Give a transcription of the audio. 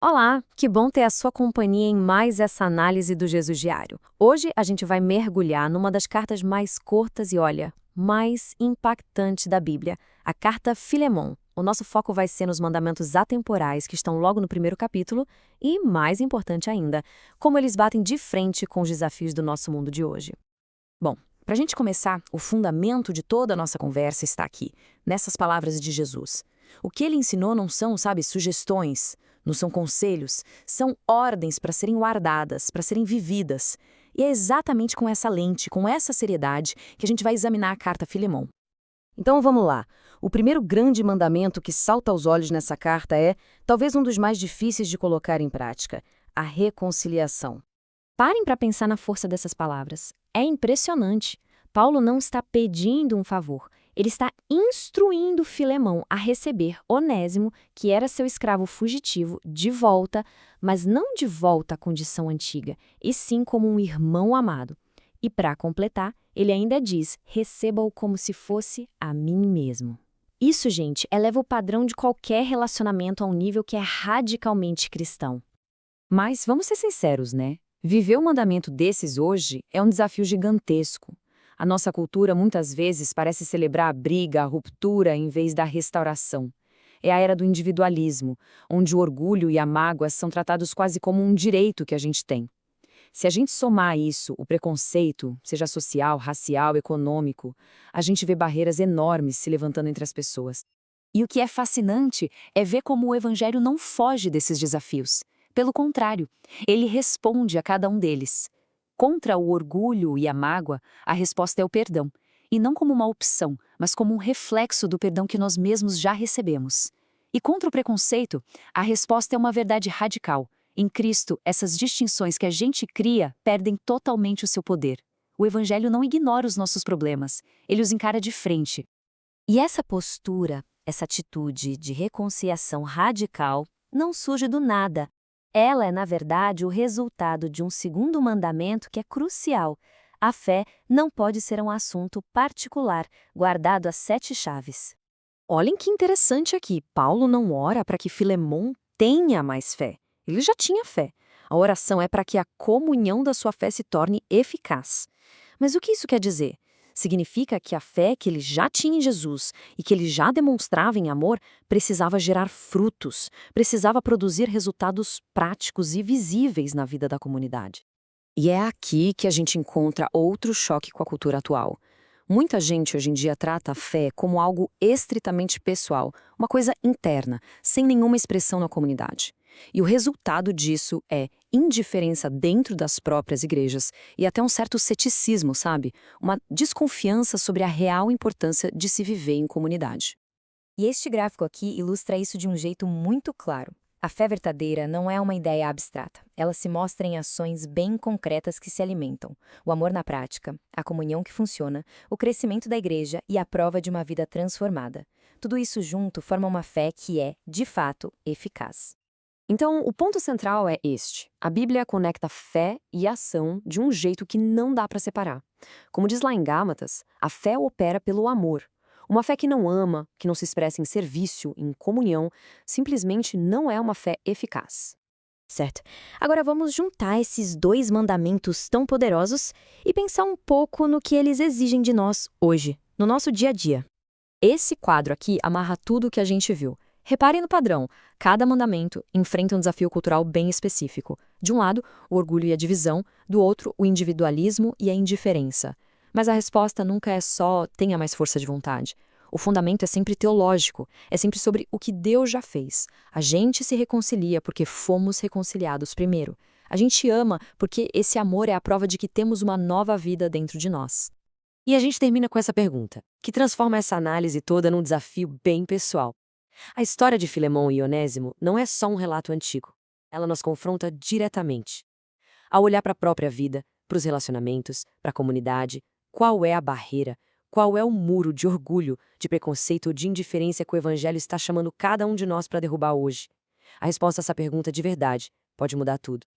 Olá, que bom ter a sua companhia em mais essa análise do Jesus Diário. Hoje a gente vai mergulhar numa das cartas mais curtas e, olha, mais impactantes da Bíblia, a carta Filemon. O nosso foco vai ser nos mandamentos atemporais que estão logo no primeiro capítulo e, mais importante ainda, como eles batem de frente com os desafios do nosso mundo de hoje. Bom, para a gente começar, o fundamento de toda a nossa conversa está aqui, nessas palavras de Jesus. O que ele ensinou não são, sugestões, não são conselhos, são ordens para serem guardadas, para serem vividas. E é exatamente com essa lente, com essa seriedade, que a gente vai examinar a carta Filemon. Então vamos lá. O primeiro grande mandamento que salta aos olhos nessa carta é, talvez um dos mais difíceis de colocar em prática, a reconciliação. Parem para pensar na força dessas palavras. É impressionante. Paulo não está pedindo um favor, ele está instruindo Filemão a receber Onésimo, que era seu escravo fugitivo, de volta, mas não de volta à condição antiga, e sim como um irmão amado. E para completar, ele ainda diz, receba-o como se fosse a mim mesmo. Isso, gente, eleva o padrão de qualquer relacionamento a um nível que é radicalmente cristão. Mas vamos ser sinceros, né? Viver um mandamento desses hoje é um desafio gigantesco. A nossa cultura muitas vezes parece celebrar a briga, a ruptura, em vez da restauração. É a era do individualismo, onde o orgulho e a mágoa são tratados quase como um direito que a gente tem. Se a gente somar a isso, o preconceito, seja social, racial, econômico, a gente vê barreiras enormes se levantando entre as pessoas. E o que é fascinante é ver como o Evangelho não foge desses desafios. Pelo contrário, ele responde a cada um deles. Contra o orgulho e a mágoa, a resposta é o perdão, e não como uma opção, mas como um reflexo do perdão que nós mesmos já recebemos. E contra o preconceito, a resposta é uma verdade radical. Em Cristo, essas distinções que a gente cria perdem totalmente o seu poder. O Evangelho não ignora os nossos problemas, ele os encara de frente. E essa postura, essa atitude de reconciliação radical, não surge do nada. Ela é, na verdade, o resultado de um segundo mandamento que é crucial. A fé não pode ser um assunto particular, guardado a 7 chaves. Olhem que interessante aqui. Paulo não ora para que Filemon tenha mais fé. Ele já tinha fé. A oração é para que a comunhão da sua fé se torne eficaz. Mas o que isso quer dizer? Significa que a fé que ele já tinha em Jesus e que ele já demonstrava em amor precisava gerar frutos, precisava produzir resultados práticos e visíveis na vida da comunidade. E é aqui que a gente encontra outro choque com a cultura atual. Muita gente hoje em dia trata a fé como algo estritamente pessoal, uma coisa interna, sem nenhuma expressão na comunidade. E o resultado disso é indiferença dentro das próprias igrejas e até um certo ceticismo, Uma desconfiança sobre a real importância de se viver em comunidade. E este gráfico aqui ilustra isso de um jeito muito claro. A fé verdadeira não é uma ideia abstrata. Ela se mostra em ações bem concretas que se alimentam. O amor na prática, a comunhão que funciona, o crescimento da igreja e a prova de uma vida transformada. Tudo isso junto forma uma fé que é, de fato, eficaz. Então, o ponto central é este. A Bíblia conecta fé e ação de um jeito que não dá para separar. Como diz lá em Gálatas, a fé opera pelo amor. Uma fé que não ama, que não se expressa em serviço, em comunhão, simplesmente não é uma fé eficaz. Certo. Agora vamos juntar esses 2 mandamentos tão poderosos e pensar um pouco no que eles exigem de nós hoje, no nosso dia a dia. Esse quadro aqui amarra tudo o que a gente viu. Reparem no padrão. Cada mandamento enfrenta um desafio cultural bem específico. De um lado, o orgulho e a divisão, do outro, o individualismo e a indiferença. Mas a resposta nunca é só tenha mais força de vontade. O fundamento é sempre teológico, é sempre sobre o que Deus já fez. A gente se reconcilia porque fomos reconciliados primeiro. A gente ama porque esse amor é a prova de que temos uma nova vida dentro de nós. E a gente termina com essa pergunta, que transforma essa análise toda num desafio bem pessoal. A história de Filemão e Onésimo não é só um relato antigo. Ela nos confronta diretamente. Ao olhar para a própria vida, para os relacionamentos, para a comunidade, qual é a barreira, qual é o muro de orgulho, de preconceito ou de indiferença que o Evangelho está chamando cada um de nós para derrubar hoje? A resposta a essa pergunta de verdade pode mudar tudo.